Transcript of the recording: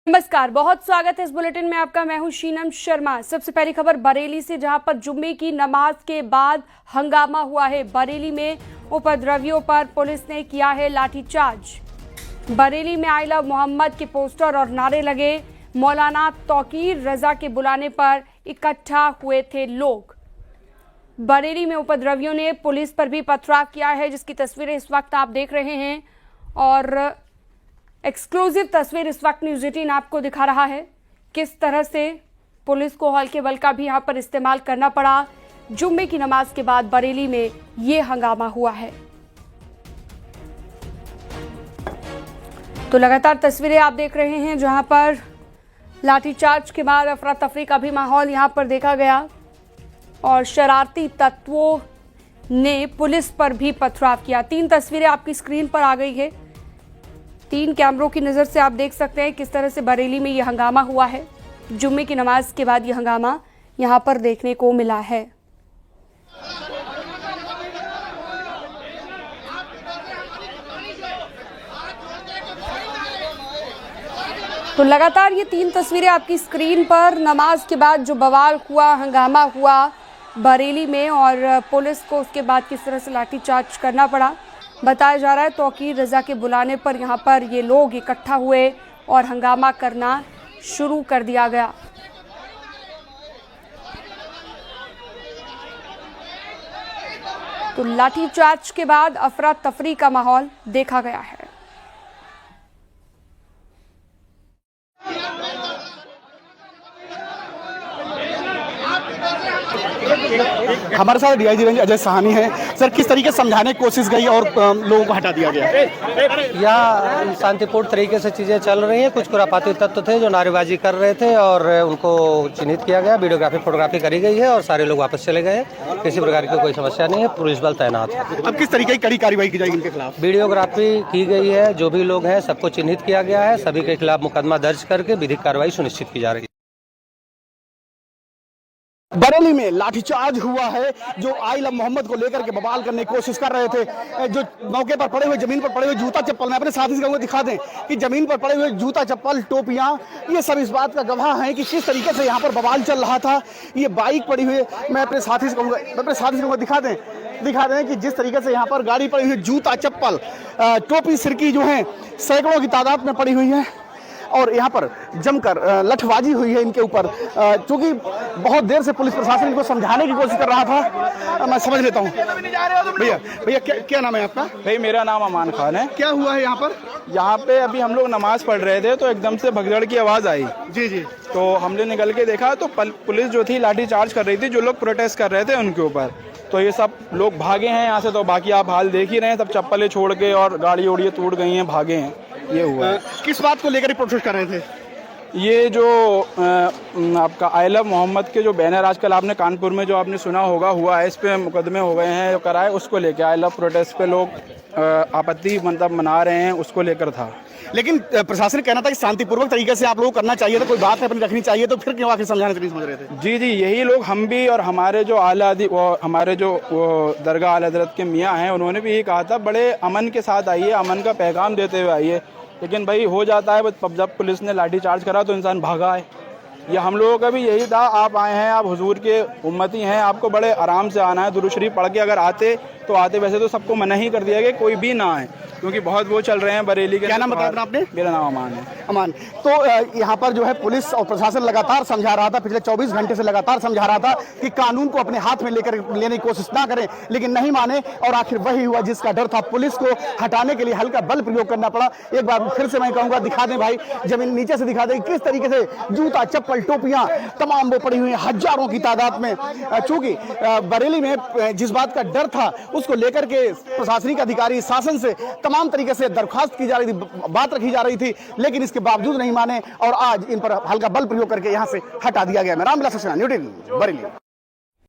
नमस्कार, बहुत स्वागत है इस बुलेटिन में आपका। मैं हूं शीनम शर्मा। सबसे पहली खबर बरेली से, जहां पर जुम्मे की नमाज के बाद हंगामा हुआ है। बरेली में उपद्रवियों पर पुलिस ने किया है लाठीचार्ज। बरेली में आई लव मोहम्मद के पोस्टर और नारे लगे। मौलाना तौकीर रजा के बुलाने पर इकट्ठा हुए थे लोग। बरेली में उपद्रवियों ने पुलिस पर भी पथराव किया है, जिसकी तस्वीरें इस वक्त आप देख रहे हैं। और एक्सक्लूसिव तस्वीर इस वक्त न्यूज़ 18 आपको दिखा रहा है किस तरह से पुलिस को हल्के बल का भी यहां पर इस्तेमाल करना पड़ा। जुम्मे की नमाज के बाद बरेली में ये हंगामा हुआ है। तो लगातार तस्वीरें आप देख रहे हैं, जहां पर लाठीचार्ज के बाद अफरा तफरी का भी माहौल यहां पर देखा गया और शरारती तत्वों ने पुलिस पर भी पथराव किया। 3 तस्वीरें आपकी स्क्रीन पर आ गई है। 3 कैमरों की नज़र से आप देख सकते हैं किस तरह से बरेली में यह हंगामा हुआ है। जुम्मे की नमाज के बाद यह हंगामा यहां पर देखने को मिला है। तो लगातार ये 3 तस्वीरें आपकी स्क्रीन पर, नमाज के बाद जो बवाल हुआ, हंगामा हुआ बरेली में, और पुलिस को उसके बाद किस तरह से लाठीचार्ज करना पड़ा। बताया जा रहा है तौकीर रजा के बुलाने पर यहाँ पर ये लोग इकट्ठा हुए और हंगामा करना शुरू कर दिया गया। तो लाठीचार्ज के बाद अफरा तफरी का माहौल देखा गया है। हमारे साथ डीआईजी रेंज अजय साहनी है। सर, किस तरीके से समझाने की कोशिश गई और लोगों को हटा दिया गया? यहाँ शांतिपूर्ण तरीके से चीज़ें चल रही हैं। कुछ खुरापाती तत्व थे जो नारेबाजी कर रहे थे और उनको चिन्हित किया गया, वीडियोग्राफी फोटोग्राफी करी गई है और सारे लोग वापस चले गए। किसी प्रकार की कोई समस्या नहीं है, पुलिस बल तैनात है। अब किस तरीके की कड़ी कार्रवाई की जाएगी इनके खिलाफ? वीडियोग्राफी की गई है, जो भी लोग हैं सबको चिन्हित किया गया है, सभी के खिलाफ मुकदमा दर्ज करके विधिक कार्रवाई सुनिश्चित की जा रही है। बरेली में लाठीचार्ज हुआ है। जो आई लव मोहम्मद को लेकर के बवाल करने की कोशिश कर रहे थे, जो मौके पर पड़े हुए, जमीन पर पड़े हुए जूता चप्पल, मैं अपने साथी से कहूँगा दिखा दें कि जमीन पर पड़े हुए जूता चप्पल, टोपियां, ये सब इस बात का गवाह हैं कि किस तरीके से यहाँ पर बवाल चल रहा था। ये बाइक पड़ी हुई है, मैं अपने साथी से कहूँगा दिखा दें कि जिस तरीके से यहाँ पर गाड़ी पड़ी हुई है, जूता चप्पल, टोपी सिरकी जो है सैकड़ों की तादाद में पड़ी हुई है और यहाँ पर जमकर लठबाजी हुई है इनके ऊपर। क्योंकि बहुत देर से पुलिस प्रशासन इनको समझाने की कोशिश कर रहा था। मैं समझ लेता हूँ। भैया क्या नाम है आपका? भाई, मेरा नाम अमान खान है। क्या हुआ है यहाँ पर? यहाँ पे अभी हम लोग नमाज पढ़ रहे थे तो एकदम से भगदड़ की आवाज़ आई। जी जी। तो हमने निकल के देखा तो पुलिस जो थी लाठी चार्ज कर रही थी, जो लोग प्रोटेस्ट कर रहे थे उनके ऊपर। तो ये सब लोग भागे हैं यहाँ से। तो बाकी आप हाल देख ही रहे हैं, सब चप्पलें छोड़ के और गाड़ी उड़िए टूट गई हैं, भागे हैं। ये हुआ। किस बात को लेकर प्रोटेस्ट कर रहे थे? ये जो आपका आई लव मोहम्मद के जो बैनर आजकल आपने कानपुर में जो आपने सुना होगा हुआ है, इस पे मुकदमे हो गए हैं जो कराए, उसको लेकर आई लव प्रोटेस्ट पे लोग आपत्ति मतलब मना रहे हैं, उसको लेकर था। लेकिन प्रशासन कहना था कि शांतिपूर्वक तरीके से आप लोग करना चाहिए था, कोई बात अपनी रखनी चाहिए, तो फिर क्यों आखिर समझाने से नहीं समझ रहे थे? जी जी, यही लोग, हम भी और हमारे जो हमारे जो दरगाह आला हज़रत के मियाँ हैं, उन्होंने भी यही कहा था बड़े अमन के साथ आइए, अमन का पैगाम देते हुए आइए। लेकिन भाई हो जाता है, जब पुलिस ने लाठी चार्ज करा तो इंसान भागा है। ये हम लोगों का भी यही था, आप आए हैं, आप हुजूर के उम्मती हैं, आपको बड़े आराम से आना है। दुरूद शरीफ पढ़ के अगर आते तो आते, वैसे तो सबको मना ही कर दिया कि कोई भी ना आए, क्योंकि बहुत वो चल रहे हैं बरेली के। क्या नाम बताया आपने? मेरा नाम अमान है। अमान। तो यहाँ पर जो है पुलिस और प्रशासन लगातार समझा रहा था, पिछले 24 घंटे से लगातार समझा रहा था कि कानून को अपने हाथ में लेने की कोशिश ना करें, लेकिन नहीं माने और आखिर वही हुआ जिसका डर था। पुलिस को हटाने के लिए हल्का बल प्रयोग करना पड़ा। एक बार फिर से मैं कहूँगा दिखा दें भाई, जमीन नीचे से दिखा दें किस तरीके से जूता चप्पल टोपियाँ तमाम वो पड़ी हुई हैं हजारों की तादाद में। चूंकि बरेली में जिस बात का डर था उसको लेकर के प्रशासनिक अधिकारी शासन से तमाम तरीके से दरख्वास्त की जा रही थी, बात रखी जा रही थी, लेकिन इसके बावजूद नहीं माने और आज इन पर हल्का बल प्रयोग करके यहां से हटा दिया गया। मैं रामविलास सक्सेना, न्यूज़ 18 बरेली।